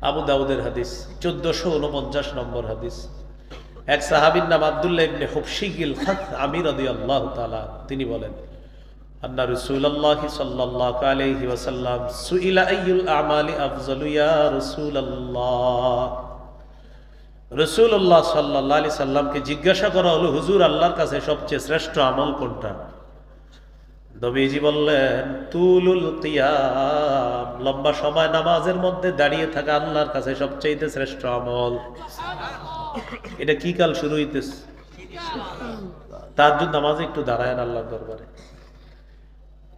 আবু দাউদের হাদিস 1449 নম্বর হাদিস। এক সাহাবীর নাম আব্দুল্লাহ ইবনে হুবশিগিল খাসআমি রাদিয়াল্লাহু তাআলা, তিনি বলেন আন্না রাসূলুল্লাহ সাল্লাল্লাহু আলাইহি ওয়াসাল্লাম সুইলা আইয়ুল আমালি আফযালু ইয়া রাসূলুল্লাহ। রাসূলুল্লাহ সাল্লাল্লাহু আলাইহি সাল্লামকে জিজ্ঞাসা করা হলো, হুজুর আল্লাহর কাছে সবচেয়ে শ্রেষ্ঠ আমল কোনটা? নবীজি বললেন তুলুল কিয়াম, লম্বা সময় নামাজের মধ্যে দাঁড়িয়ে থাকা আল্লাহর কাছে সবচেয়ে শ্রেষ্ঠ আমল। এটা কি কাল শুরু হইতেছে? তাহাজ্জুদ নামাজে একটু দাঁড়ায়েন আল্লাহর দরবারে,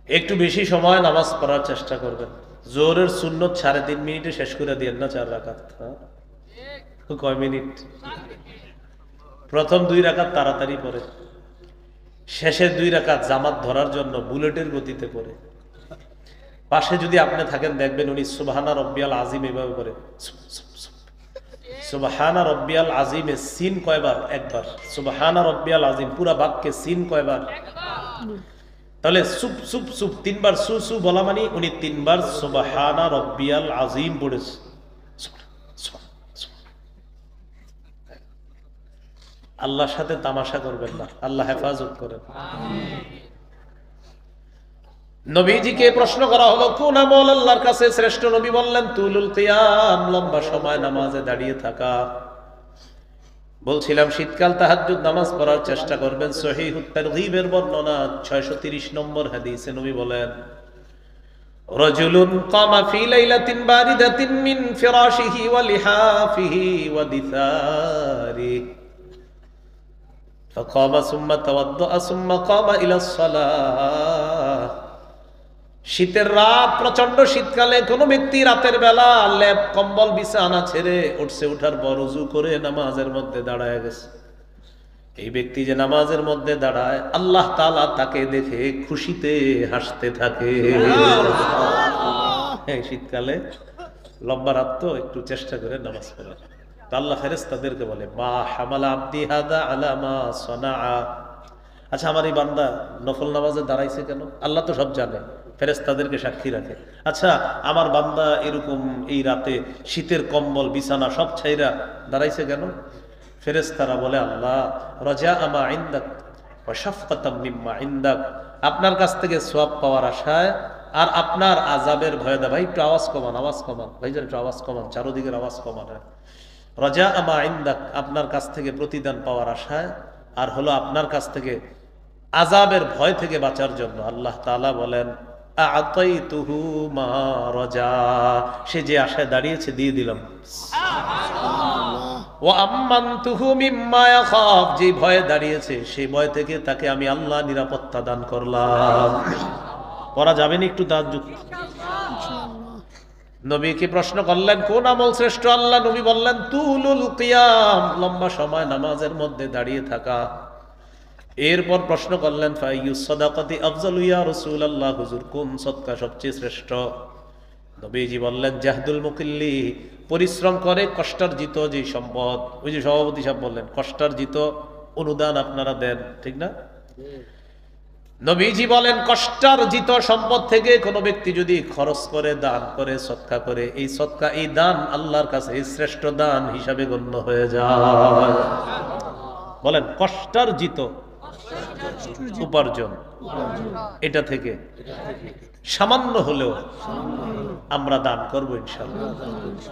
একটু বেশি সময় নামাজ পড়ার চেষ্টা করবেন। জোহরের সুন্নত 3.5 মিনিটে শেষ করে দিয়েন না 4 রাকাত। কয় মিনিট? প্রথম 2 রাকাত তাড়াতাড়ি পড়ে, শেষের 2 রাকাত জামাত ধরার জন্য বুলেটের গতিতে পড়ে। পাশে যদি আপনি থাকেন দেখবেন উনি সুবহানা রব্বিয়াল আজিম এভাবে করে। সুবহানা রব্বিয়াল আজিমে সিন কয়বার? একবার। সুবহানা রব্বিয়াল আজিম পুরা বাক্যে সিন কয়বার? তাহলে সুপ সুপ সুপ 3 বার সু সু বলা মানে উনি 3 বার সুবহানা রব্বিয়াল আজিম পড়েছে। আল্লাহর সাথে তামাশা করবেন না, আল্লাহ হেফাজত করেন। নবীজিকে প্রশ্ন করা হলো কোন আমল আল্লাহর কাছে শ্রেষ্ঠ? নবী বললেন তুলুল কিয়াম, লম্বা সময় নামাজে দাঁড়িয়ে থাকা। বলছিলাম শীতকাল তাহাজ্জুদ নামাজ পড়ার চেষ্টা করবেন। সহিহুত তারগীবের বর্ণনা 630 নম্বর হাদিসে নবী বলেন রাজুলুন কামা ফি লাইলাতিন বারিদাতিন মিন ফিরাশিহি ওয়া লিহাফিহি ওয়া দিসারি فقام ثم توضأ ثم قام إلى الصلاة। শীতের রাত, প্রচন্ড শীতকালে কোন ব্যক্তি রাতের বেলা লেপ কম্বল বিছানা ছেড়ে উঠছে, উঠার পর ওযু করে নামাজের মধ্যে দাঁড়ায় গেছে। এই ব্যক্তি যে নামাজের মধ্যে দাঁড়ায়, আল্লাহ তাআলা তাকে দেখে খুশিতে হাসতে থাকে। শীতকালে লম্বা রাত তো একটু চেষ্টা করে নামাজ পড়া। আল্লাহ ফেরেশতাদেরকে বলে মা হামালা আবদি হাদা আলা মা সানাআ। আচ্ছা, আমার এই বান্দা নফল নামাজে দাঁড়াইছে কেন? আল্লাহ তো সব জানে, ফেরেশতাদেরকে সাক্ষী রাখে। আচ্ছা, আমার বান্দা এরকম এই রাতে শীতের কম্বল বিছানা সব ছাইরা দাঁড়াইছে কেন? ফেরেশতারা বলে আল্লাহ রাজা আমা ইনদাক ওয়া শাফকাতাম মিম্মা ইনদাক, আপনার কাছ থেকে সওয়াব পাওয়ার আশায় আর আপনার আযাবের ভয়ে। দা ভাই একটু আওয়াজ কমান, আওয়াজ কমান ভাইজান, একটু আওয়াজ কমান, চারদিকের আওয়াজ কমান। রাজা আমা ইনদাক, আপনার কাছ থেকে প্রতিদান পাওয়ার আশায়, আর হলো আপনার কাছ থেকে আযাবের ভয় থেকে বাঁচার জন্য। আল্লাহ তাআলা বলেন আ'তাইতুহু মা রাজা, সে যে আশায় দাঁড়িয়েছে দিয়ে দিলাম। ওয়া আম্মানতুহু মিম্মা ইয়াখাফ, যে ভয়ে দাঁড়িয়েছে সেই ভয় থেকে তাকে আমি আল্লাহ নিরাপত্তা দান করলাম। পড়া যাবে না একটু তাহাজ্জুদ? নবীকে প্রশ্ন করলেন কোন আমল শ্রেষ্ঠ? আল্লাহ নবী বললেন তুলুল কিয়াম, লম্বা সময় নামাজের মধ্যে দাঁড়িয়ে থাকা। এরপর প্রশ্ন করলেন ফাইয়ুস সাদাকাতি আফযালু ইয়া রাসূলুল্লাহ, হুজুর কোন সদকা সবচেয়ে শ্রেষ্ঠ? নবীজি বললেন জাহদুল মুকিল্লি, পরিশ্রম করে কষ্টার্জিত যে সম্পদ। ওই যে সভাপতি সাহেব বললেন কষ্টার্জিত অনুদান আপনারা দেন, ঠিক না? নবীজি বলেন কষ্টার্জিত সম্পদ থেকে কোনো ব্যক্তি যদি খরচ করে, দান করে, সদকা করে, এই সদকা, এই দান আল্লাহর কাছে শ্রেষ্ঠ দান হিসাবে গণ্য হয়ে যায়। বলেন কষ্টার্জিত উপার্জন, এটা থেকে সামান্য হলেও আমরা দান করবো ইনশাআল্লাহ।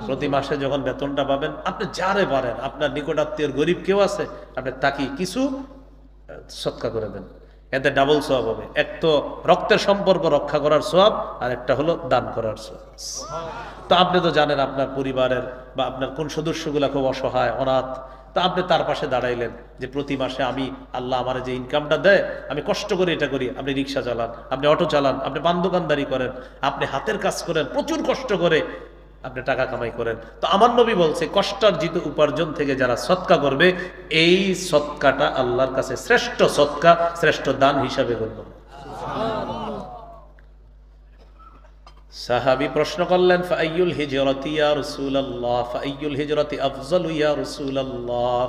প্রতি মাসে যখন বেতনটা পাবেন, আপনি যারে পারেন, আপনার নিকটাত্মীয় গরিব কেউ আছে, আপনি তাকে কিছু সদকা করে দেন, এতে ডাবল সওয়াব হবে। এক তো রক্তের সম্পর্ক রক্ষা করার সওয়াব, আর একটা হলো দান করার সওয়াব। তো আপনি তো জানেন আপনার পরিবারের বা আপনার কোন সদস্যগুলা খুব অসহায়, অনাথ, তো আপনি তার পাশে দাঁড়াইলেন যে প্রতি মাসে আমি আল্লাহ আমার যে ইনকামটা দেয় আমি কষ্ট করে এটা করি। আপনি রিক্সা চালান, আপনি অটো চালান, আপনি পান দোকানদারি করেন, আপনি হাতের কাজ করেন, প্রচুর কষ্ট করে আপনি টাকা কামাই করেন। তো আমার নবী বলছে কষ্টার্জিত উপার্জন থেকে যারা সদকা করবে, এই সদকাটা আল্লাহর কাছে শ্রেষ্ঠ সদকা, শ্রেষ্ঠ দান হিসাবে গণ্য। সাহাবী প্রশ্ন করলেন ফাআইয়ুল হিজরাতি ইয়া রাসূলুল্লাহ, ফাআইয়ুল হিজরাতি আফযালু ইয়া রাসূলুল্লাহ।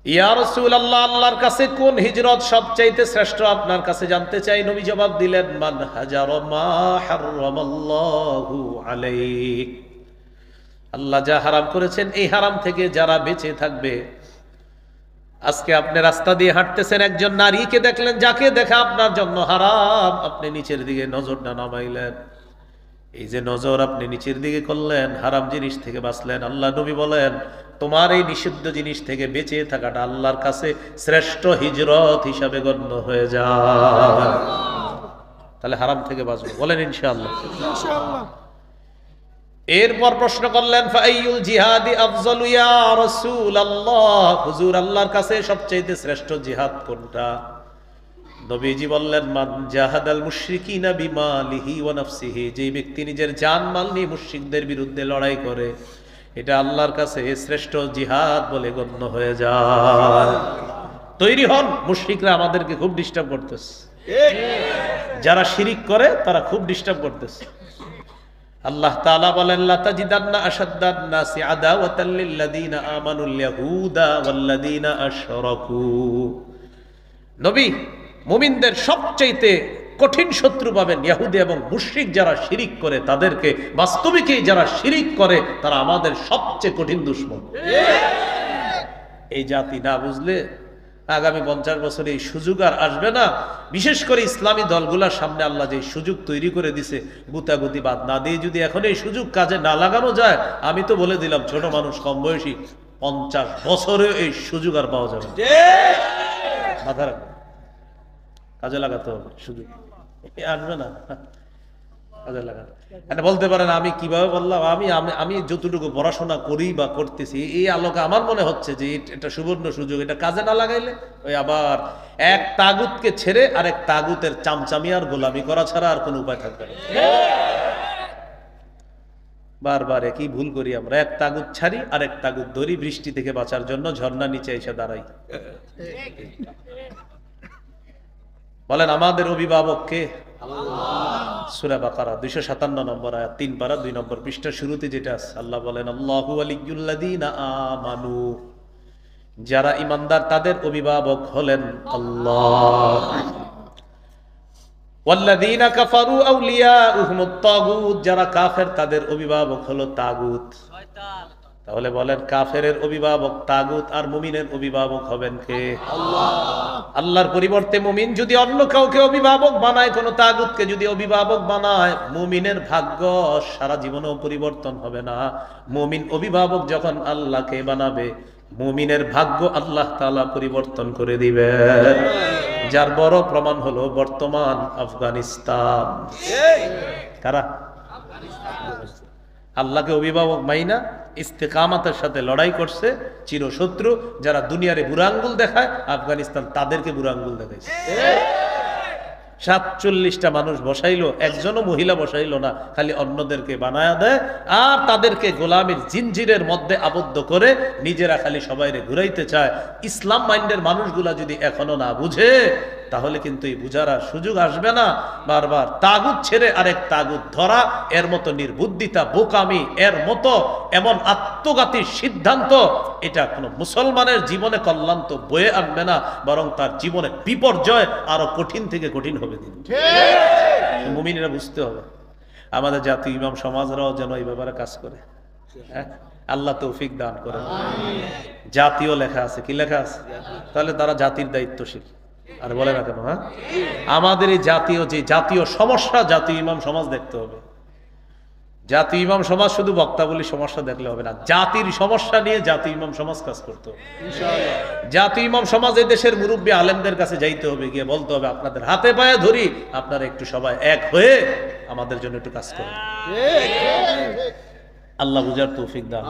ইয়া রাসূলুল্লাহ, আল্লাহর কাছে কোন হিজরত সবচাইতে শ্রেষ্ঠ আপনার কাছে জানতে চাই। নবী জবাব দিলেন মান হাজারা মা হারামাল্লাহু আলাইহি, আল্লাহ যা হারাম করেছেন এই হারাম থেকে যারা বেঁচে থাকবে। আজকে আপনি রাস্তা দিয়ে হাঁটতেছেন, একজন নারীকে দেখলেন যাকে দেখা আপনার জন্য হারাম, আপনি নিচের দিকে নজরটা নামাইলেন। এই যে নজর আপনি নিচের দিকে করলেন, হারাম জিনিস থেকে বাঁচলেন। আল্লাহ নবী বলেন তোমার এই নিষিদ্ধ জিনিস থেকে বেঁচে থাকাটা আল্লাহর কাছে শ্রেষ্ঠ হিজরত হিসাবে গণ্য হয়ে যায়। তাহলে হারাম থেকে বাঁচবো, বলেন ইনশাআল্লাহ। এরপর প্রশ্ন করলেন ফাইয়ুল জিহাদি আফজালু ইয়া রাসূলুল্লাহ, হুজুর আল্লাহর কাছে সবচেয়ে শ্রেষ্ঠ জিহাদ কোনটা? নবীজি বললেন মান জাহাদাল মুশরিকিনা বিমালিহি ওয়া নাফসিহি, যে ব্যক্তি নিজের জান মাল নিয়ে মুশরিকদের বিরুদ্ধে লড়াই করে, এটা আল্লাহর কাছে শ্রেষ্ঠ জিহাদ বলে গণ্য হয়ে যায়। তৈরি হন, মুশরিকরা আমাদেরকে খুব ডিস্টার্ব করতেছে, যারা শিরিক করে তারা খুব ডিস্টার্ব করতেছে। আল্লাহ তাআলা বলেন লা তাজিদান্না আশাদ্দান নাসি আদাওয়াতাল লিল্লাযিনা আমানুল ইয়াহুদা ওয়াল্লাযিনা আশরাকু। নবী, মুমিনদের সবচেয়ে কঠিন শত্রু পাবেন ইহুদি এবং মুশরিক যারা শিরিক করে তাদেরকে। বাস্তবিকই যারা শিরিক করে তারা আমাদের সবচেয়ে কঠিন দুশমন। এই জাতি না বুঝলে আগামী 50 বছরে এই সুযোগ আর আসবে না। বিশেষ করে ইসলামী দলগুলোর সামনে আল্লাহ যে সুযোগ তৈরি করে দিছে, গুতাগুতি বাদ না দিয়ে যদি এখন এই সুযোগ কাজে না লাগানো যায়, আমি তো বলে দিলাম ছোট মানুষ কম বয়সী 50 বছরে এই সুযোগ আর পাওয়া যাবে। মাথা রাখবে, কাজে লাগাতে হবে, সুযোগ আসবে না, কাজে লাগাতে। এটা বলতে পারেন আমি কিভাবে বললাম, আমি যতটুকু পড়াশোনা করি বা করতেছি এই আলোকে আমার মনে হচ্ছে যে এটা সুবর্ণ সুযোগ, এটা কাজে না লাগাইলে ওই আবার এক তাগুতকে ছেড়ে আরেক তাগুতের চামচামি আর গোলামি করা ছাড়া আর কোনো উপায় থাকবে না। বারবার একই ভুল করি আমরা, এক তাগুত ছাড়ি আরেক তাগুত ধরি, বৃষ্টি থেকে বাঁচার জন্য ঝর্ণা নিচে এসে দাঁড়াই। বলেন আমাদের অভিভাবক কে? সূরা বাকারা 257 নম্বর আয়াত 3 পারা 2 নম্বর পৃষ্ঠার শুরুতে যেটা আছে, আল্লাহ বলেন আল্লাহু ওয়ালিয়্যুল্লাযীনা আমানু, যারা ঈমানদার তাদের অভিভাবক হলেন আল্লাহ। ওয়াল্লাযীনা কাফারু আউলিয়াউহুমুত তাগুত, যারা কাফের তাদের অভিভাবক হলো তাগুত, শয়তান। তাহলে বলেন কাফেরের অভিভাবক তাগুত আর মুমিনের অভিভাবক হবেন কে? আল্লাহ। আল্লাহর পরিবর্তে মুমিন যদি অন্য কাউকে অভিভাবক বানায়, কোন তাগুতকে যদি অভিভাবক বানায়, মুমিনের ভাগ্য সারা জীবনেও পরিবর্তন হবে না। মুমিন অভিভাবক যখন আল্লাহকে বানাবে, মুমিনের ভাগ্য আল্লাহ তাআলা পরিবর্তন করে দিবেন। যার বড় প্রমাণ হলো বর্তমান আফগানিস্তান। কারা? আল্লাহকে অভিভাবক মাইনা ইস্তেকামাতের সাথে লড়াই করছে চিরশত্রু যারা দুনিয়ারে বুড়া আঙ্গুল দেখায়, আফগানিস্তান তাদেরকে বুড়া আঙ্গুল দেখাইছে। 47টা মানুষ বসাইলো, একজনও মহিলা বসাইলো না, খালি অন্যদেরকে বানায়া দেয় আর তাদেরকে গোলামীর জিনজিরের মধ্যে আবদ্ধ করে নিজেরা খালি সবাইরে ঘুরাইতে চায়। ইসলাম মাইন্ডের মানুষগুলা যদি এখনো না বুঝে, তাহলে কিন্তু এই বুঝার আর সুযোগ আসবে না। বারবার তাগুত ছেড়ে আরেক তাগুত ধরা, এর মতো নির্বুদ্ধিতা, বোকামি, এর মতো এমন আত্মঘাতী সিদ্ধান্ত, এটা কোনো মুসলমানের জীবনে কল্যাণ তো বয়ে আনবে না, বরং তার জীবনে বিপর্যয় আরো কঠিন থেকে কঠিন হবে। দিন মুমিনেরা বুঝতে হবে। আমাদের জাতীয় ইমাম সমাজরাও যেন এই ব্যাপারে কাজ করে। আল্লাহ তৌফিক দান করে। জাতীয় লেখা আছে, কি লেখা আছে? তাহলে তারা জাতির দায়িত্বশীল। আর বলে না কেন? হ্যাঁ, আমাদের এই জাতীয় যে জাতীয় সমস্যা, জাতীয় ইমাম সমাজ দেখতে হবে। জাতীয় ইমাম সমাজ শুধু বক্তাবলী সমস্যা দেখলে হবে না, জাতির সমস্যা নিয়ে জাতীয় ইমাম সমাজ কাজ করতে হবে। জাতীয় ইমাম সমাজ এই দেশের মুরব্বী আলেমদের কাছে যাইতে হবে, গিয়ে বলতে হবে আপনাদের হাতে পায়ে ধরি, আপনারা একটু সবাই এক হয়ে আমাদের জন্য একটু কাজ করুন। আল্লাহ বুঝার তৌফিক দান।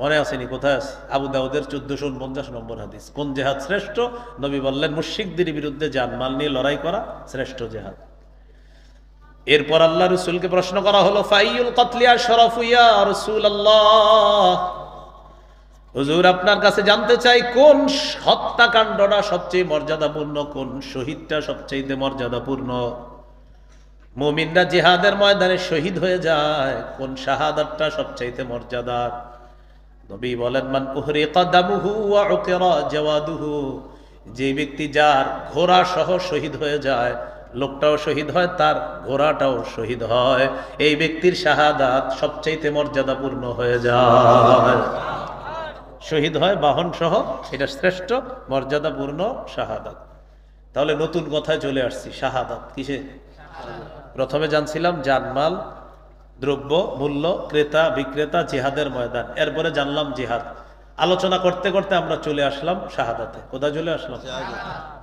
মনে আসেনি কোথায় আছে? আবু দাউদের 1449 নম্বর হাদিস। কোন জেহাদ শ্রেষ্ঠ? নবী বললেন মুশরিকদের বিরুদ্ধে জানমাল নিয়ে লড়াই করা শ্রেষ্ঠ জেহাদ। এরপর আল্লাহ রাসূলকে প্রশ্ন করা হলো ফাইয়ুল কতলি আশরাফু ইয়া রাসূলুল্লাহ, হুজুর আপনার কাছে জানতে চাই কোন হত্যাকাণ্ডটা সবচেয়ে মর্যাদাপূর্ণ, কোন শহীদটা সবচেয়ে মর্যাদাপূর্ণ। মুমিনরা জিহাদের ময়দানে শহীদ হয়ে যায়, কোন শাহাদাতটা সবচেয়ে মর্যাদার? নবী বলেন মান উহরিকা দামুহু ওয়া উকিরা জাওয়াদুহু, যে ব্যক্তি যার ঘোড়া সহ শহীদ হয়ে যায় লোকটাও শহীদ হয়, তার ঘোড়াটাও শহীদ হয়। এই ব্যক্তির শাহাদাত সবচাইতে মর্যাদাপূর্ণ হয়ে যায়। শহীদ হয় বাহন সহ, এটা শ্রেষ্ঠ মর্যাদাপূর্ণ শাহাদাত। তাহলে নতুন কথায় চলে আসছি, শাহাদাত কিসে? প্রথমে জানছিলাম জানমাল, দ্রব্য মূল্য, ক্রেতা বিক্রেতা, জিহাদের ময়দান। এরপরে জানলাম জিহাদ। আলোচনা করতে করতে আমরা চলে আসলাম শাহাদাতে। কোথায় চলে আসলাম?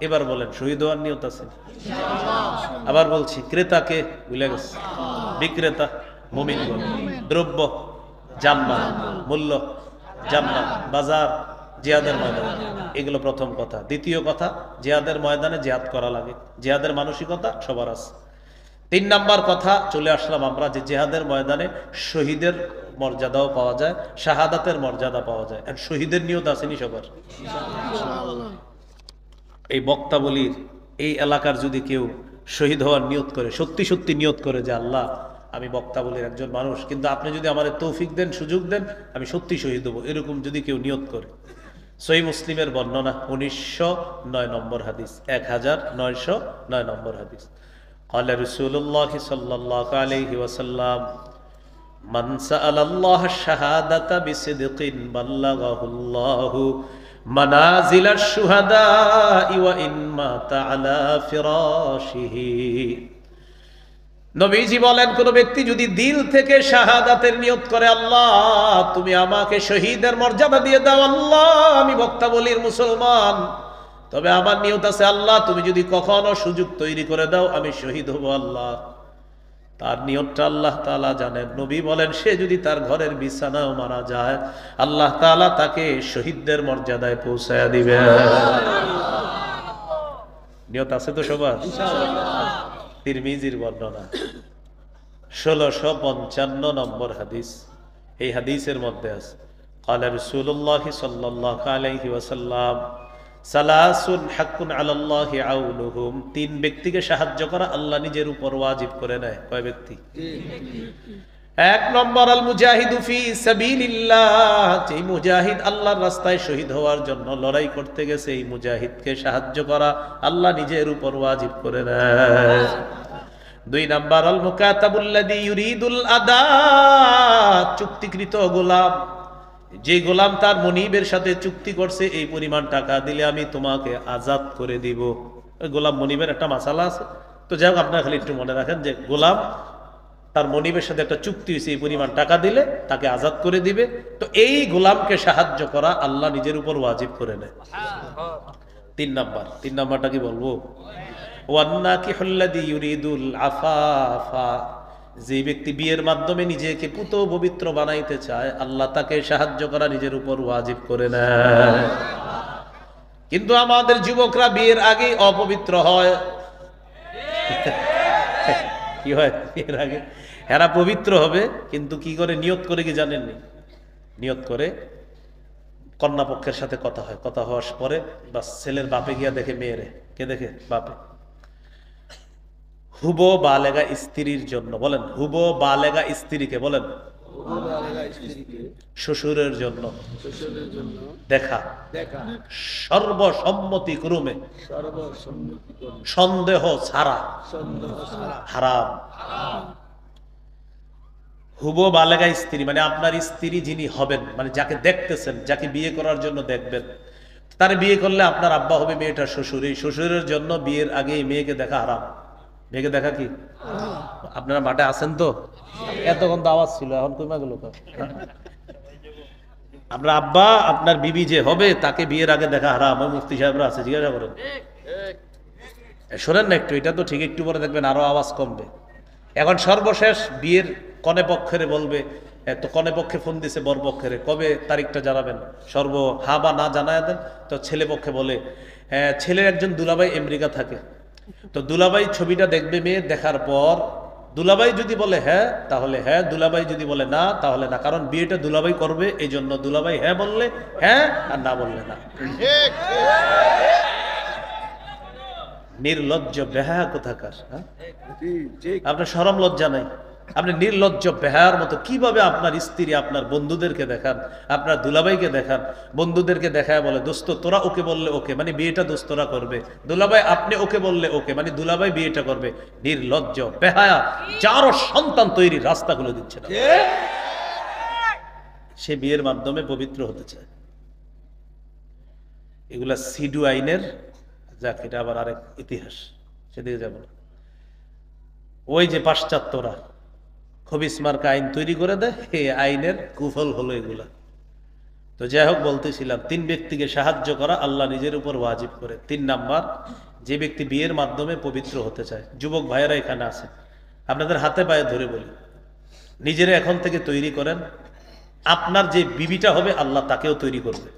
এবার বলেন, শহীদ হওয়ার নিয়ত আছে? আবার বলছি, ক্রেতাকে ভুলে গেছে, বিক্রেতা মুমিনগণ, দ্রব্য জানমাল, মূল্য জান্নাত, বাজার, জিহাদের ময়দান। এগুলো প্রথম কথা। দ্বিতীয় কথা, জিহাদের ময়দানে জিহাদ করা লাগে, জিহাদের মানসিকতা সবার আছে। 3 নাম্বার কথা চলে আসলাম আমরা, যে জিহাদের ময়দানে শহীদের মর্যাদাও পাওয়া যায়, শাহাদাতের মর্যাদা পাওয়া যায়। আর শহীদের নিয়ত আসেনি সবার? এই বক্তাবলীর এই এলাকার যদি কেউ শহীদ হওয়ার নিয়ত করে, সত্যি সত্যি নিয়ত করে যে আল্লাহ আমি বক্তাবলীর একজন মানুষ, কিন্তু আপনি যদি আমার তৌফিক দেন, সুযোগ দেন, আমি সত্যি শহীদ হবো, এরকম যদি কেউ নিয়ত করে, সহিহ মুসলিমের বর্ণনা 1909 নম্বর হাদিস, 1909 নম্বর হাদিস। قال رسول الله صلى الله عليه وسلم من سأل الله الشهادة بصدق بلغه الله منازل الشهداء وإن مات على فراشه। নবীজি বলেন, কোন ব্যক্তি যদি দিল থেকে শাহাদাতের নিয়ত করে, আল্লাহ তুমি আমাকে শহীদের মর্যাদা দিয়ে দাও, আল্লাহ আমি বক্তাবলীর মুসলমান, তবে আমার নিয়ত আছে আল্লাহ তুমি যদি কখনো সুযোগ তৈরি করে দাও আমি শহীদ হব, আল্লাহ তার নিয়তটা আল্লাহ তাআলা জানেন। নবী বলেন, সে যদি তার ঘরের বিছানাও মারা যায়, আল্লাহ তাআলা তাকে শহীদদের মর্যাদায় পৌঁছায়া দিবেন। নিয়ত আছে তো সবার? তিরমিজির বর্ণনা 1655 নম্বর হাদিস। এই হাদিসের মধ্যে আছে, قال رسول الله صلى الله عليه وسلم সালাসুন হাক্কুন আলাল্লাহি আউনুহুম। 3 ব্যক্তিকে সাহায্য করা আল্লাহ নিজের উপর ওয়াজিব করে নেয়। কয় ব্যক্তি? 1 নম্বর আল মুজাহিদু ফি সাবিলিল্লাহ, যে মুজাহিদ আল্লাহর রাস্তায় শহীদ হওয়ার জন্য লড়াই করতে গেছে, এই মুজাহিদকে সাহায্য করা আল্লাহ নিজের উপর ওয়াজিব করে নেয়। 2 নম্বর আল মুকাতাবুল্লাযী ইউরিদুল আদা, চুক্তিকৃত গোলাম, যে গোলাম তার মনিবের সাথে চুক্তি করছে, এই পরিমাণ টাকা দিলে আমি তোমাকে আজাদ করে দিব। গোলাম মনিবের একটা মাসালা আছে, তো যাই হোক আপনারা খালি একটু মনে রাখেন যে গোলাম তার মনিবের সাথে একটা চুক্তি হয়েছে, এই পরিমাণ টাকা দিলে তাকে আজাদ করে দিবে। তো এই গোলামকে সাহায্য করা আল্লাহ নিজের উপর ওয়াজিব করে নেয়। 3 নাম্বারটা কি বলবো? ওয়ান্নাকিহুল্লাযী ইউরিদুল আফাফা, যে ব্যক্তি বিয়ের মাধ্যমে নিজেকে পুত পবিত্র বানাইতে চায়, আল্লাহ তাকে সাহায্য করা নিজের উপর ওয়াজিব করে নেয়। কিন্তু আমাদের যুবকরা বিয়ের আগে অপবিত্র হয়। কি হয়? বিয়ের আগে এরা পবিত্র হবে, কিন্তু কি করে? নিয়ত করে, কি জানেননি? নিয়ত করে কন্যা পক্ষের সাথে কথা হয়, কথা হওয়ার পরে বাস ছেলের বাপে গিয়া দেখে মেয়েরে, কে দেখে? বাপে। হুবো বালেগা স্ত্রীর জন্য, বলেন হুবো বালেগা স্ত্রীকে, বলেন শ্বশুরের জন্য দেখা সর্বসম্মতিক্রমে, সন্দেহ ছাড়া হারাম। হুবো বালেগা স্ত্রী মানে আপনার স্ত্রী যিনি হবেন, মানে যাকে দেখতেছেন, যাকে বিয়ে করার জন্য দেখবেন, তার বিয়ে করলে আপনার আব্বা হবে মেয়েটার শ্বশুর। এই শ্বশুরের জন্য বিয়ের আগে এই মেয়েকে দেখা হারাম। মেয়েকে দেখা কি? আপনারা মাঠে আছেন তো? এতক্ষণ তো আওয়াজ ছিল, এখন কমে গেল। আপনার আব্বা আপনার বিবি যে হবে তাকে বিয়ের আগে দেখা হারাম। মুফতি সাহেবরা আছে, জিজ্ঞাসা করেন। শোনেন না একটু, এটা তো ঠিক, একটু পরে দেখবেন আরো আওয়াজ কমবে। এখন সর্বশেষ বিয়ের কনে পক্ষের বলবে, তো কনে পক্ষে ফোন দিছে বর পক্ষের, কবে তারিখটা জানাবেন, হা বা না জানায় দেন। তো ছেলে পক্ষে বলে, ছেলের একজন দুলাভাই আমেরিকা থাকে, তো দুলাভাই ছবিটা দেখবে, মেয়ে দেখার পর দুলাভাই যদি বলে হ্যাঁ তাহলে হ্যাঁ, দুলাভাই যদি বলে না তাহলে না, কারণ বিয়েটা দুলাভাই করবে, এই জন্য দুলাভাই হ্যাঁ বললে হ্যাঁ আর না বললে না। নির্লজ্জ বেহায়া কোথাকার, আপনার শরম লজ্জা নাই? আপনি নির্লজ্জ বেহায়ার মতো কিভাবে আপনার স্ত্রী আপনার বন্ধুদেরকে দেখান, আপনার দুলাভাইকে দেখান, বন্ধুদেরকে দেখায় বলে দোস্ত তোরা ওকে বললে ওকে, মানে বিয়েটা দোস্তরা করবে, দুলাভাই আপনি ওকে বললে ওকে, মানে দুলাভাই বিয়েটা করবে। নির্লজ্জ বেহায়া, যারও সন্তান তৈরির রাস্তা খুলে দিচ্ছে না, সে বিয়ের মাধ্যমে পবিত্র হতে চায়। এগুলা সিডু আইনের, যাক এটা আবার আরেক ইতিহাস, সেদিকে যাব না। ওই যে পাশ্চাত্যরা খবিস মার্কা আইন তৈরি করে দেয়, এই আইনের কুফল হলো এগুলা। তো যাই হোক, বলতেছিলাম 3 ব্যক্তিকে সাহায্য করা আল্লাহ নিজের উপর ওয়াজিব করে। 3 নাম্বার, যে ব্যক্তি বিয়ের মাধ্যমে পবিত্র হতে চায়। যুবক ভাইয়েরা এখানে আছে, আপনাদের হাতে পায়ে ধরে বলি, নিজেরা এখন থেকে তৈরি করেন। আপনার যে বিবিটা হবে আল্লাহ তাকেও তৈরি করবে।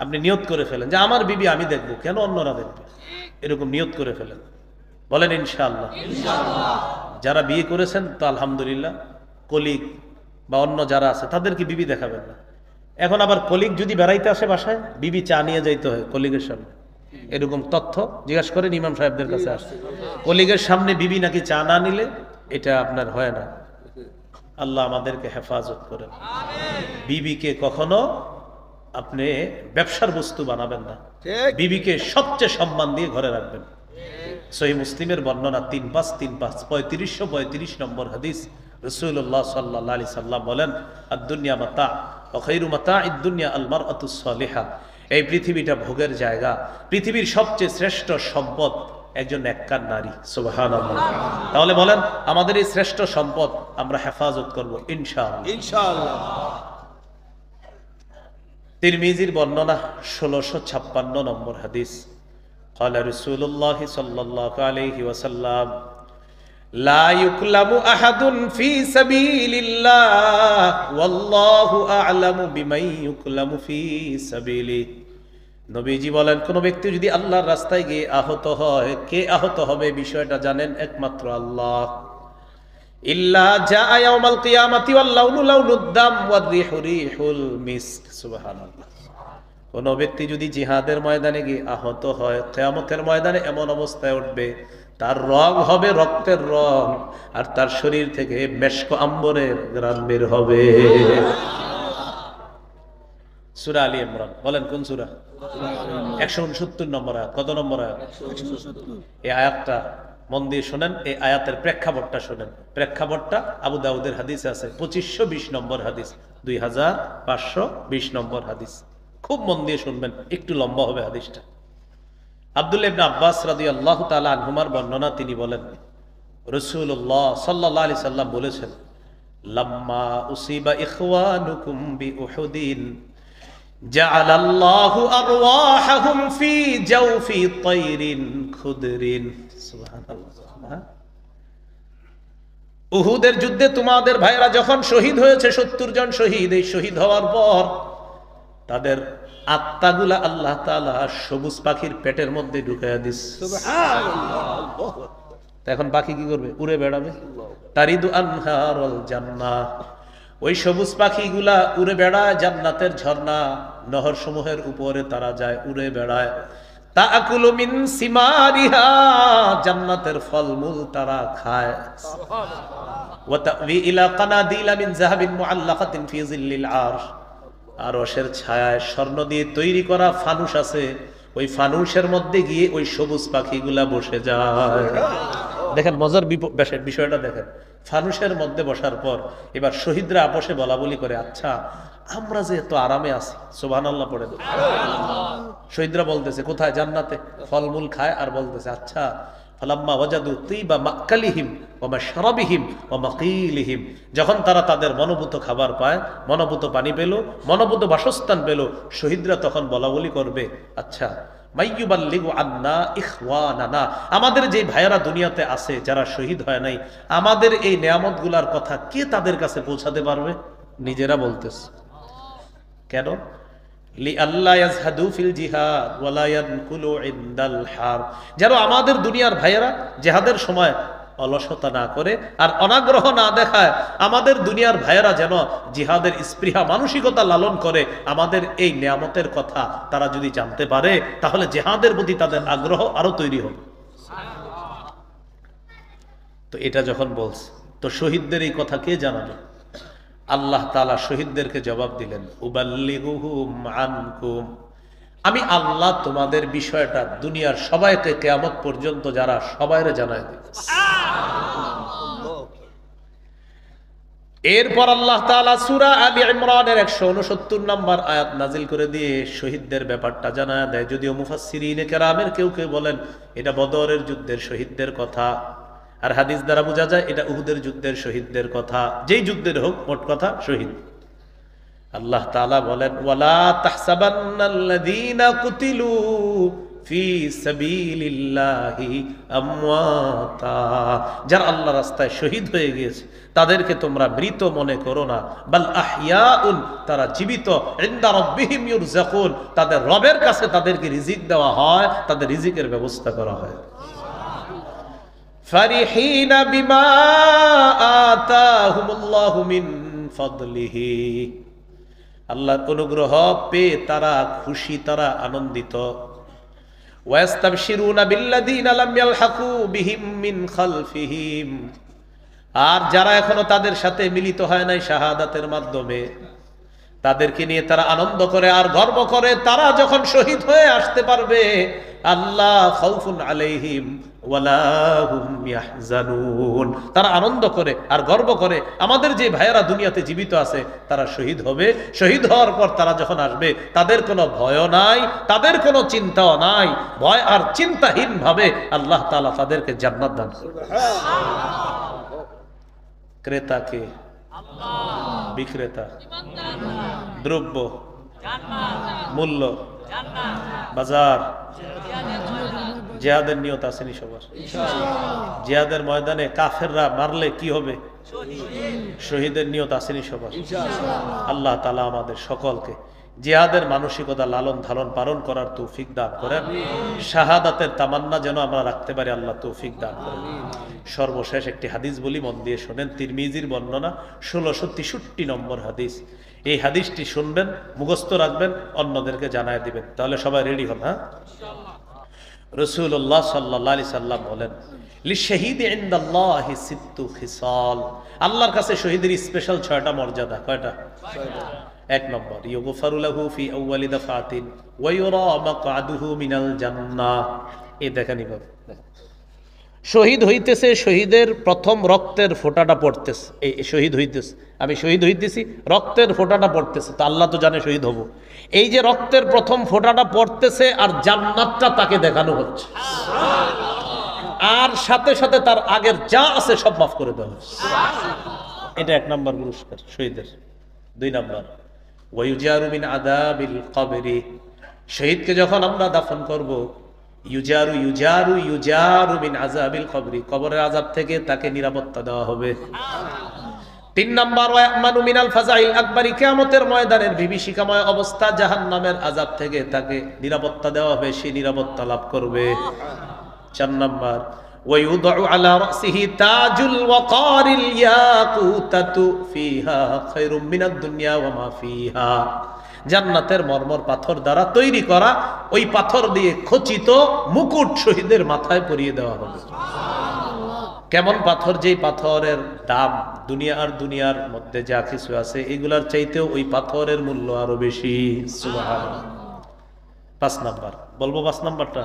আপনি নিয়ত করে ফেলেন যে আমার বিবি আমি দেখবো, কেন অন্যরা দেখবে, এরকম নিয়ত করে ফেলেন, বলেন ইনশাআল্লাহ। যারা বিয়ে করেছেন তো আলহামদুলিল্লাহ, কলিগ বা অন্য যারা আছে তাদেরকে বিবি দেখাবেন না। এখন আবার কলিগ যদি বেড়াইতে আসে বাসায়, বিবি চা নিয়ে যাইতে হয় কলিগের সামনে, এরকম তথ্য জিজ্ঞাসা করেন ইমাম সাহেবদের কাছে আসছে। কলিগের সামনে বিবি নাকি চা না নিলে এটা আপনার হয় না। আল্লাহ আমাদেরকে হেফাজত করেন। বিবিকে কখনো আপনি ব্যবসার বস্তু বানাবেন না, বিবিকে সবচেয়ে সম্মান দিয়ে ঘরে রাখবেন। সহিহ মুসলিমের বর্ণনা 3535 3535 নম্বর হাদিস, রাসূলুল্লাহ সাল্লাল্লাহু আলাইহি সাল্লাম বলেন, আদ-দুনিয়া মাতা ওয়া খায়রু মাতা'id দুনিয়া আল মারআতু সালিহা। এই পৃথিবীটা ভোগের জায়গা, পৃথিবীর সবচেয়ে শ্রেষ্ঠ সম্পদ একজন নেককার নারী। সুবহানাল্লাহ। তাহলে বলেন আমাদের এই শ্রেষ্ঠ সম্পদ আমরা হেফাজত করব ইনশাআল্লাহ। ইনশাআল্লাহ। তিরমিজির বর্ণনা 1656 নম্বর হাদিস, قال رسول الله صلى الله عليه وسلم لا يكلم أحد في سبيل الله والله أعلم بمن يكلم في سبيله। নবীজি বলেন, কোন ব্যক্তি যদি আল্লাহর রাস্তায় গিয়ে আহত হয়, কে আহত হবে বিষয়টা জানেন একমাত্র আল্লাহ। ইল্লা জাআ ইয়াউমাল কিয়ামাতি ওয়াল লাউনু লাউনুদ দাম ওয়ার রিহু রিহুল মিস্ক। সুবহানাল্লাহ। কোন ব্যক্তি যদি জিহাদের ময়দানে গিয়ে আহত হয়, কিয়ামতের ময়দানে এমন অবস্থায় উঠবে তার রং হবে রক্তের রং, আর তার শরীর থেকে মেশক আম্বরের ঘ্রাণ বের হবে। সূরা আলী ইমরান, বলেন কোন সূরা? 169 নম্বর আয়াত। কত নম্বর আয়াত? 169। এই আয়াতটা মন দিয়ে শুনেন, এই আয়াতের প্রেক্ষাপটটা শুনেন। প্রেক্ষাপটটা আবু দাউদের হাদিসে আছে, 2520 নম্বর হাদিস, 2520 নম্বর হাদিস। খুব মন দিয়ে শুনবেন, একটু লম্বা হবে হাদিসটা। আব্দুল্লাহ ইবনে আব্বাস রাদিয়াল্লাহু তাআলা আনহুমার বর্ণনা, তিনি বলেন রাসূলুল্লাহ সাল্লাল্লাহু আলাইহি সাল্লাম বলেছেন, লাম্মা উসিবা ইখওয়ানুকুম বিউহুদিন জাআলাল্লাহু আরওয়াহাহুম ফি জাওফি তায়রিন খুদরিন। সুবহানাল্লাহ। উহুদের যুদ্ধে তোমাদের ভাইরা যখন শহীদ হয়েছে, 70 জন শহীদ, এই শহীদ হওয়ার পর তাদের আত্মাগুলা আল্লাহ তাআলা সবুজ পাখির পেটের মধ্যে ঢুকাইয়া দিছে। সুবহানাল্লাহ। এখন পাখি কি করবে? উড়ে বেড়াবে। তারিদু আনহারুল জান্নাহ। ওই সবুজ পাখিগুলা উড়ে বেড়ায় জান্নাতের ঝর্ণা নহর সমূহের উপরে, তারা যায় উড়ে বেড়ায়। তাআকুলু মিন সিমারিহা, জান্নাতের ফলমূল তারা খায়। সুবহানাল্লাহ। ওয়া তা'ওয়ি ইলা কানাদিলা মিন যাহাবিন মুআল্লাকাতিন ফি যিল্লিল আরশ। আরশের ছায়ায় স্বর্ণ দিয়ে তৈরি করা ফানুস আছে, ওই ফানুসের মধ্যে গিয়ে ওই সবুজ পাখিগুলা বসে যায়। দেখেন মজার বিষয়টা দেখেন। ফানুসের মধ্যে বসার পর এবার শহীদরা আপসে বলা বলি করে, আচ্ছা আমরা যে এত আরামে আছি, সুবহানাল্লাহ পড়ে দেব। শহীদরা বলতেছে কোথায়? জান্নাতে ফলমূল খায়, আর বলতেছে আচ্ছা ফালাম্মা ওয়াজাদু তিবা মাকালিহিম ওয়া মাশরাবিহিম ওয়া মাকিলিহিম, যখন তারা তাদের মনোভূত খাবার পায়, মনোভূত পানি পেল, মনোভূত বাসস্থান পেল, শহীদরা তখন বলা বলি করবে, আচ্ছা মাইয়ুবাল্লিগু আন্না ইখওয়ানানা, আমাদের যে ভাইয়েরা দুনিয়াতে আছে যারা শহীদ হয় নাই, আমাদের এই নেয়ামতগুলার কথা কে তাদের কাছে পৌঁছাতে পারবে? নিজেরা বলতেছে। কেন? লিআল্লা ইয়াজহাদু ফিল জিহাদ ওয়ালা ইয়ানকুলু ইনদাল হার, যেন আমাদের দুনিয়ার ভাইয়েরা জিহাদের সময় অলসতা না করে আর অনাগ্রহ না দেখায়, আমাদের দুনিয়ার ভাইয়েরা যেন জিহাদের স্পৃহা মানসিকতা লালন করে। আমাদের এই নিয়ামতের কথা তারা যদি জানতে পারে, তাহলে জিহাদের প্রতি তাদের আগ্রহ আরো তৈরি হবে। তো এটা যখন বলছে, তো শহীদদের এই কথা কে জানাবে? আল্লাহ তাআলা শহীদদেরকে জবাব দিলেন, উবাল্লিগুহুম আনকুম, আমি আল্লাহ তোমাদের বিষয়টা দুনিয়ার সবাইকে কিয়ামত পর্যন্ত যারা সবাইরে জানায় দিবে। এরপর আল্লাহ তাআলা সূরা আলী ইমরানের 169 নম্বর আয়াত নাজিল করে দিয়ে শহীদদের ব্যাপারটা জানায় দেয়। যদিও মুফাসসিরিনে কেরামের কেউ কেউ বলেন এটা বদরের যুদ্ধের শহীদদের কথা, আর হাদিস দ্বারা বোঝা যায় এটা উহুদের যুদ্ধের শহীদদের কথা। যেই যুদ্ধের হোক, মোট কথা শহীদ। আল্লাহ তাআলা বলেন, ওয়ালা তাহসাবান্নাল্লাযীনা কুতিলু ফি সাবিলিল্লাহি আমওয়াতা, যারা আল্লাহর রাস্তায় শহীদ হয়ে গিয়েছে তাদেরকে তোমরা মৃত মনে করো না, বাল আহইয়াউন, তারা জীবিত, ইনদা রাব্বিহিম ইউরযাকুন, তাদের রবের কাছে তাদেরকে রিজিক দেওয়া হয়, তাদের রিজিকের ব্যবস্থা করা হয়। ফারিহিনা বিমা আতাহুমুল্লাহু মিন ফাদলিহি, আল্লাহর অনুগ্রহ পেয়ে তারা খুশি, তারা আনন্দিত। ওয়াস্তাবশিরুনা বিল্লাযীনা লাম ইয়ালহাকু বিহিম মিন খালফিহিম, আর যারা এখনো তাদের সাথে মিলিত হয় নাই শাহাদাতের মাধ্যমে, তাদেরকে নিয়ে তারা আনন্দ করে আর গর্ব করে, তারা যখন শহীদ হয়ে আসতে পারবে, আল্লাহ খাউফুন আলাইহিম ওয়ালা হুম ইয়াহজানুন, তারা আনন্দ করে আর গর্ব করে আমাদের যে ভাইয়েরা দুনিয়াতে জীবিত আছে তারা শহীদ হবে, শহীদ হওয়ার পর তারা যখন আসবে তাদের কোনো ভয়ও নাই, তাদের কোনো চিন্তাও নাই। ভয় আর চিন্তাহীন ভাবে আল্লাহ তাআলা তাদেরকে জান্নাত দান করবে। ক্রেতাকে বিক্রেতা, দ্রব্য, মূল্য, বাজার, জিহাদের নিয়ত আসেনি সবার? জিহাদের ময়দানে কাফেররা মারলে কি হবে? শহীদের নিয়ত আসেনি সবার? আল্লাহ তাআলা আমাদের সকলকে জিহাদের মানসিকতা লালন ধারণ পালন করার তৌফিক দান করেন। শাহাদাতের তামান্না যেন আমরা রাখতে পারি, আল্লাহ তৌফিক দান করেন। সর্বশেষ একটি হাদিস বলি, মন দিয়ে শোনেন। তিরমিজির বর্ণনা 1663 নম্বর হাদিস। এই হাদিসটি শুনবেন, মুখস্থ রাখবেন, অন্যদেরকে জানায় দিবেন, তাহলে সবাই রেডি হন। হ্যাঁ, রাসূলুল্লাহ সাল্লাল্লাহু আলাইহি সাল্লাম বলেন, লিশহীদি ইনদাল্লাহি সিত্তু খিসাল, আল্লাহর কাছে শহীদের স্পেশাল 6টা মর্যাদা। কয়টা? 1 নম্বর, ইউগফারু লাহু ফি আউয়ালি দাফাতিন ওয়া ইউরা মাকআদুহু মিনাল জান্নাহ। এই দেখেন, শহীদ হইতেছে, শহীদের প্রথম রক্তের ফোঁটাটা পড়তেছে, এই শহীদ হইতেছে, আমি শহীদ হইতেছি, রক্তের ফোঁটাটা পড়তেছে, তো আল্লাহ তো জানে শহীদ হব। এই যে রক্তের প্রথম ফোঁটাটা পড়তেছে আর জান্নাতটা তাকে দেখানো হচ্ছে, আর সাথে সাথে তার আগের যা আছে সব মাফ করে দেওয়া হচ্ছে। এটা 1 নম্বর পুরস্কার শহীদের। 2 নম্বর, ওয়ায়ুজারু মিন আযাবিল কবরি, শহীদকে যখন আমরা দাফন করব, ইউজারু ইউজারু ইউজারু মিন আযাবিল কবরি, কবরের আযাব থেকে তাকে নিরাপত্তা দেওয়া হবে। 3 নম্বর, ওয়ায়ামানু মিনাল ফাজাইল আকবরি, কিয়ামতের ময়দানের বিভীষিকাময় অবস্থা, জাহান্নামের আযাব থেকে তাকে নিরাপত্তা দেওয়া হবে, সে নিরাপত্তা লাভ করবে। 4 নম্বর, ওয়ায়ুদউ আলা রাসিহি তাজুল ওয়াকারিল ইয়াকুতাতু ফিহা খায়রুম মিনাদ দুনিয়া ওয়া মা ফিহা, জান্নাতের মরমর পাথর দ্বারা তৈরি করা ওই পাথর দিয়ে খচিত মুকুট শহীদের মাথায় পরিয়ে দেওয়া হবে। কেমন পাথর? যেই পাথরের দাম দুনিয়া আর দুনিয়ার মধ্যে যা কিছু আছে এগুলার চাইতেও ওই পাথরের মূল্য আরো বেশি। সুবহানাল্লাহ। 5 নাম্বার বলবো, 5 নাম্বারটা,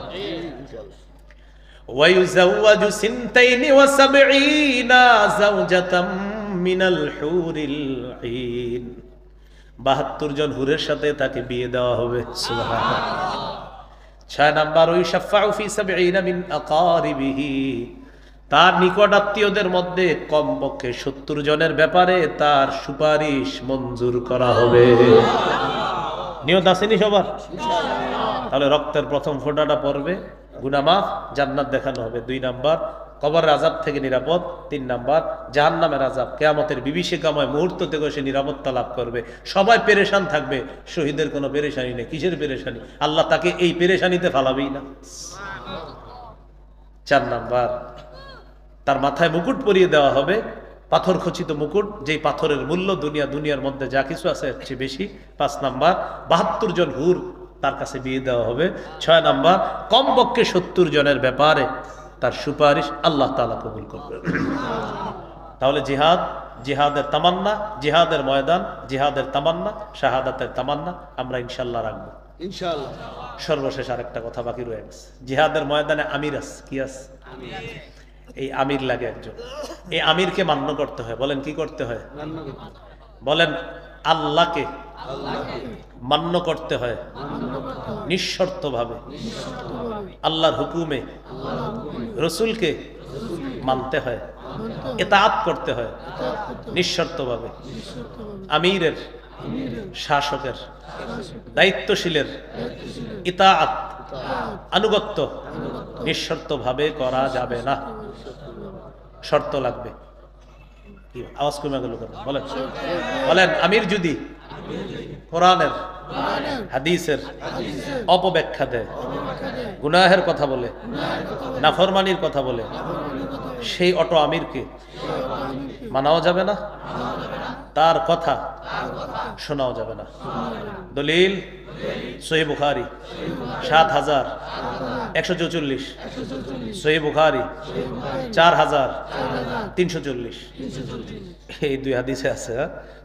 ওয়ায়ুযাওয়াজু সিনতাইনি ওয়া সাবঈনা যাওজাতাম মিনাল হুরিল ঈন, 72 জন হুরের সাথে তাকে বিয়ে দেওয়া হবে। সুবহানাল্লাহ। 6 নাম্বার, ওয়াইশাফাউ ফি সাবঈনা মিন আকারিবিহি, তার নিকট আত্মীয়দের মধ্যে কমপক্ষে 70 জনের ব্যাপারে তার সুপারিশ মঞ্জুর করা হবে। নিয়ত আসেনি সবার? তাহলে রক্তের প্রথম ফোঁটাটা পড়বে, গুনাহ মাফ, জান্নাত দেখানো হবে। 2 নাম্বার, কবরের আযাব থেকে নিরাপদ। 3 নাম্বার, জাহান্নামের আযাব, কিয়ামতের বিভীষিকাময় মুহূর্ত থেকে সে নিরাপত্তা লাভ করবে। সবাই পেরেশান থাকবে, শহীদের কোনো পেরেশানি নেই। কিসের পেরেশানি? আল্লাহ তাকে এই পেরেশানিতে ফালাবেই না। 4 নাম্বার, তার মাথায় মুকুট পরিয়ে দেওয়া হবে, পাথর খচিত মুকুট, যেই পাথরের মূল্য দুনিয়ার মধ্যে যা কিছু আছে এর চেয়ে বেশি। 5 নাম্বার, 72 জন হুর তার কাছে বিয়ে দেওয়া হবে। 6 নাম্বার, কমপক্ষে 70 জনের ব্যাপারে তার সুপারিশ আল্লাহ তাআলা কবুল করবেন। তাহলে জিহাদ, জিহাদের তামান্না, জিহাদের ময়দান, জিহাদের তামান্না, শাহাদাতের তামান্না আমরা ইনশাল্লাহ রাখবো ইনশাআল্লাহ। সর্বশেষ আরেকটা কথা বাকি রয়ে গেছে। জিহাদের ময়দানে আমির আছে, কি আছে? এই আমির লাগে একজন। এই আমিরকে মান্য করতে হয়। বলেন কি করতে হয়? বলেন আল্লাহকে মান্য করতে হয় নিঃশর্তভাবে, আল্লাহর হুকুমে রসুলকে মানতে হয়, ইতাআত করতে হয় নিঃশর্তভাবে। আমিরের, শাসকের, দায়িত্বশীলের ইতাআত, আনুগত্য নিঃশর্তভাবে করা যাবে না, শর্ত লাগবে। কি আওয়াজ কমে গেল কেন? বলেন বলেন আমির যদি কোরআনের হাদিসের অপব্যাখ্যা দেয়, গুনাহের কথা বলে, নাফরমানির কথা বলে, সেই অটো আমিরকে মানাও যাবে না, তার কথা শোনাও যাবে না। দলিল সহিহ বুখারী ৭,১৪৪, সহিহ বুখারী ৪,৩৪। এই দুই হাদিসে আছে।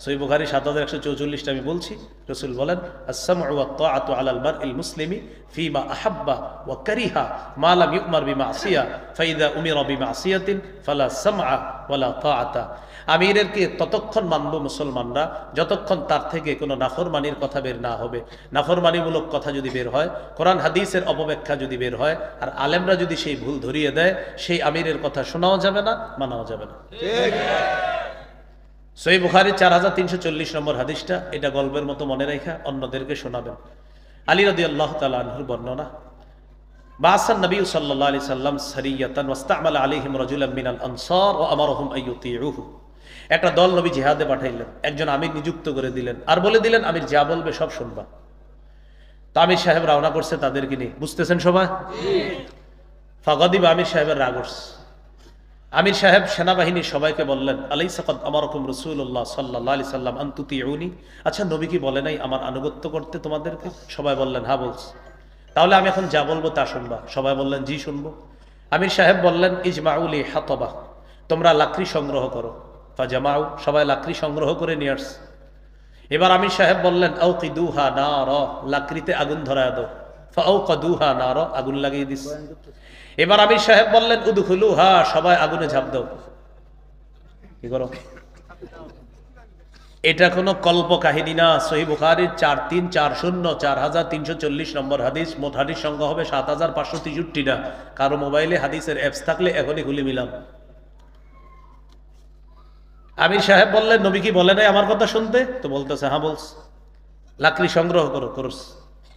সহিহ বুখারী ৭,১৪৪টা আমি বলছি। রাসূল বলেন আস-সামউ ওয়াত তাআতু আলাল মারইল মুসলিমি ফীমা আহাব্বা ওয়া কারিহা মা লাম ইউমার বিমাসিয়া ফাইযা উমিরা বিমাসিয়াতিন ফালা সামআ ওয়ালা তাআতা। আমিরেরকে ততক্ষণ মানব মুসলমানরা যতক্ষণ তার থেকে কোনো নাফরমানির কথা বের না হবে। নাফরমানিমূলক কথা যদি বের হয়, কোরআন হাদিসের অপব্যাখ্যা যদি বের হয়, আর আলেমরা যদি সেই ভুল ধরিয়ে দেয়, সেই আমিরের কথা শোনাও যাবে না, মানাও যাবে না। সহিহ বুখারী ৪,৩৪০ নম্বর হাদিসটা, এটা গল্পের মতো মনে রাখা অন্যদেরকে শোনাবেন। আলী রাদিয়াল্লাহু তাআলা আনহুর বর্ণনা, বাসান নবী সাল্লাল্লাহু আলাইহি সাল্লাম সারিয়াতান ওয়াস্তা'মালা আলাইহিম রাজুলাম মিনাল আনসার ওয়া আমারহুম আইয়ুতিউহু। একটা দল নবী জিহাদে পাঠাইলেন, একজন আমির নিযুক্ত করে দিলেন, আর বলে দিলেন আমির যা বলবে সব শুনবা। তো আমির সাহেব রওনা করছে তাদেরকে নিয়ে, বুঝতেছেন সবাই? ফাগাদিব, আমির সাহেবের রাগ উঠছে। আমির সাহেব সেনাবাহিনীর সবাইকে বললেন, আলাইসা ক্বাদ আমারাকুম রাসূলুল্লাহ সাল্লাল্লাহু আলাইহি সাল্লাম আন তুতিউনি। আচ্ছা নবী কি বলে নাই আমার আনুগত্য করতে তোমাদেরকে? সবাই বললেন হ্যাঁ বলছি। তাহলে আমি এখন যা বলবো তা শুনবা। সবাই বললেন জি শুনবো। আমির সাহেব বললেন ইজমাউলি হাতবা, তোমরা লাকড়ি সংগ্রহ করো। ফাজামাউ, সবাই লাকড়ি সংগ্রহ করে নিয়ে আসছে। এবার আমির সাহেব বললেন আউকিদুহা নার, লাকড়িতে আগুন ধরায় দাও। ফাআউকাদুহা নার, আগুন লাগিয়ে দিস। এবার আমির সাহেব বললেন উদখুলুহা, সবাই আগুনে ঝাঁপ দাও। কি করো? এটা কোনো কল্প কাহিনী না। সহিহ বুখারীর ৪,৩৪০ নম্বর হাদিস। মোট হাদিস সংখ্যা হবে ৭,৫৬৩টা। কারো মোবাইলে হাদিসের অ্যাপস থাকলে এখনই খুলে মিলাম। আমির সাহেব বললেন নবী কি বলে নাই আমার কথা শুনতে? তো বলতেছে হ্যাঁ বলস। লাকড়ি সংগ্রহ করো, করস,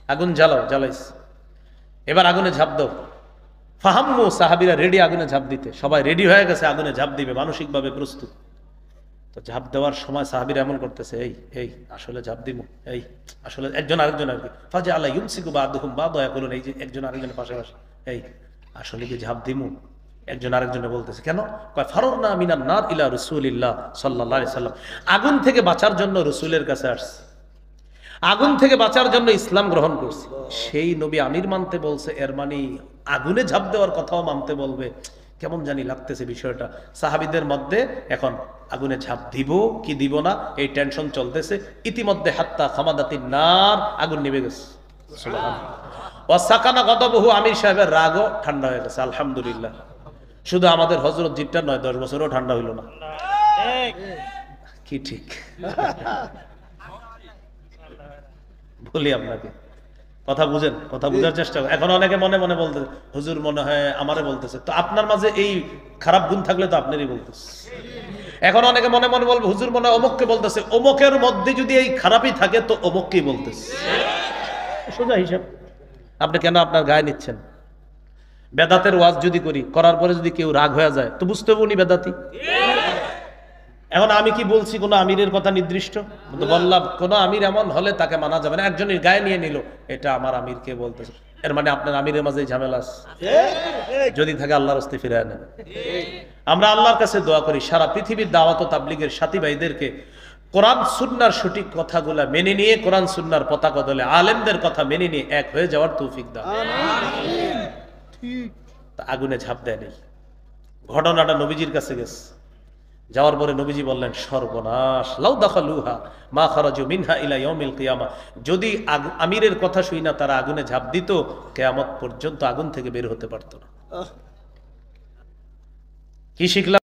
আগুন জ্বালাও, জ্বালাইস। এবার আগুনে ঝাঁপ দাও। ফাহাম্মু, সাহাবীরা রেডি আগুনে ঝাঁপ দিতে। সবাই রেডি হয়ে গেছে আগুনে ঝাঁপ দিবে, মানসিকভাবে প্রস্তুত। তো ঝাঁপ দেওয়ার সময় সাহাবীরা এমন করতেছে, এই এই আসলে ঝাঁপ দিব, এই আসলে একজন আরেকজন আর কি। ফাজা আল্লাহ ইউমসিকু বাদুহুম বাদা ইয়াকুলুন, এই যে একজন আরেকজনের পাশাপাশি, এই আসলে কি ঝাঁপ দিমু? একজন আরেকজনে বলতেছে কেন? কয় ফাররনা মিনান নার ইলা রাসূলিল্লাহ সাল্লাল্লাহু আলাইহি সাল্লাম, আগুন থেকে বাঁচার জন্য রাসূলের কাছে আসছে, আগুন থেকে বাঁচার জন্য ইসলাম গ্রহণ করছে। সেই নবী আমির মানতে বলছে, এর মানে আগুনে ঝাঁপ দেওয়ার কথাও মানতে বলবে। কেমন জানি লাগতেছে বিষয়টা। সাহাবীদের মধ্যে এখন আগুনে ঝাঁপ দিব কি দিব না এই টেনশন চলতেছে। ইতিমধ্যে হাত্তা খামাদাতিন নার, আগুন নিভে গেছে। সুবহানাল্লাহ। ওয়া সাকানা গাদাবহু, আমির সাহেবের রাগও ঠান্ডা হয়ে গেছে। আলহামদুলিল্লাহ। শুধু আমাদের হযরত জিটটা নয়, 10 বছরও ঠান্ডা হইল না। কি ঠিক বলি আপনাকে, কথা বুঝেন, কথা বুঝার চেষ্টা করেন। এখন অনেকে মনে মনে বলতেছে হুজুর মনে হয় আমারে বলতেছে। তো আপনার মাঝে এই খারাপ গুণ থাকলে তো আপনারই বলতেছে। এখন অনেকে মনে মনে বলবে হুজুর মনে হয় অমুককে বলতেছে। অমুকের মধ্যে যদি এই খারাপই থাকে তো অমুককেই বলতেছে। সোজা হিসাব। আপনি কেন আপনার গায়ে নিচ্ছেন? বেদাতের ওয়াজ যদি করি, করার পরে যদি কেউ রাগ হয়ে যায় তো বুঝতে হবে উনি বেদাতি। এখন আমি কি বলছি কোন আমিরের কথা নির্দিষ্ট? বললাম কোন আমির এমন হলে তাকে মানা যাবে না। একজনের গায়ে নিয়ে নিল, এটা আমার আমিরকে বলতেছে, এর মানে আপনার আমিরের মাঝে ঝামেলা আছে। যদি থাকে আল্লাহর রাস্তায় ফিরে আনেন। আমরা আল্লাহর কাছে দোয়া করি সারা পৃথিবীর দাওয়াত ও তাবলীগের সাথী ভাইদেরকে কোরআন সুন্নাহর সঠিক কথাগুলা মেনে নিয়ে, কোরআন সুন্নাহর পতাকা দলে আলেমদের কথা মেনে নিয়ে এক হয়ে যাওয়ার তৌফিক দাও। তা আগুনে ঝাঁপ দেয় নেই। ঘটনাটা নবীজির কাছে গেছে, যাওয়ার পরে নবীজি বললেন সর্বনাশ, লাউ দাখালুহা মা খারাজু মিনহা ইলা ইয়াউমিল কিয়ামা, যদি আমিরের কথা শুই না তারা আগুনে ঝাঁপ দিত, কিয়ামত পর্যন্ত আগুন থেকে বের হতে পারতো না। কি শিখলাম?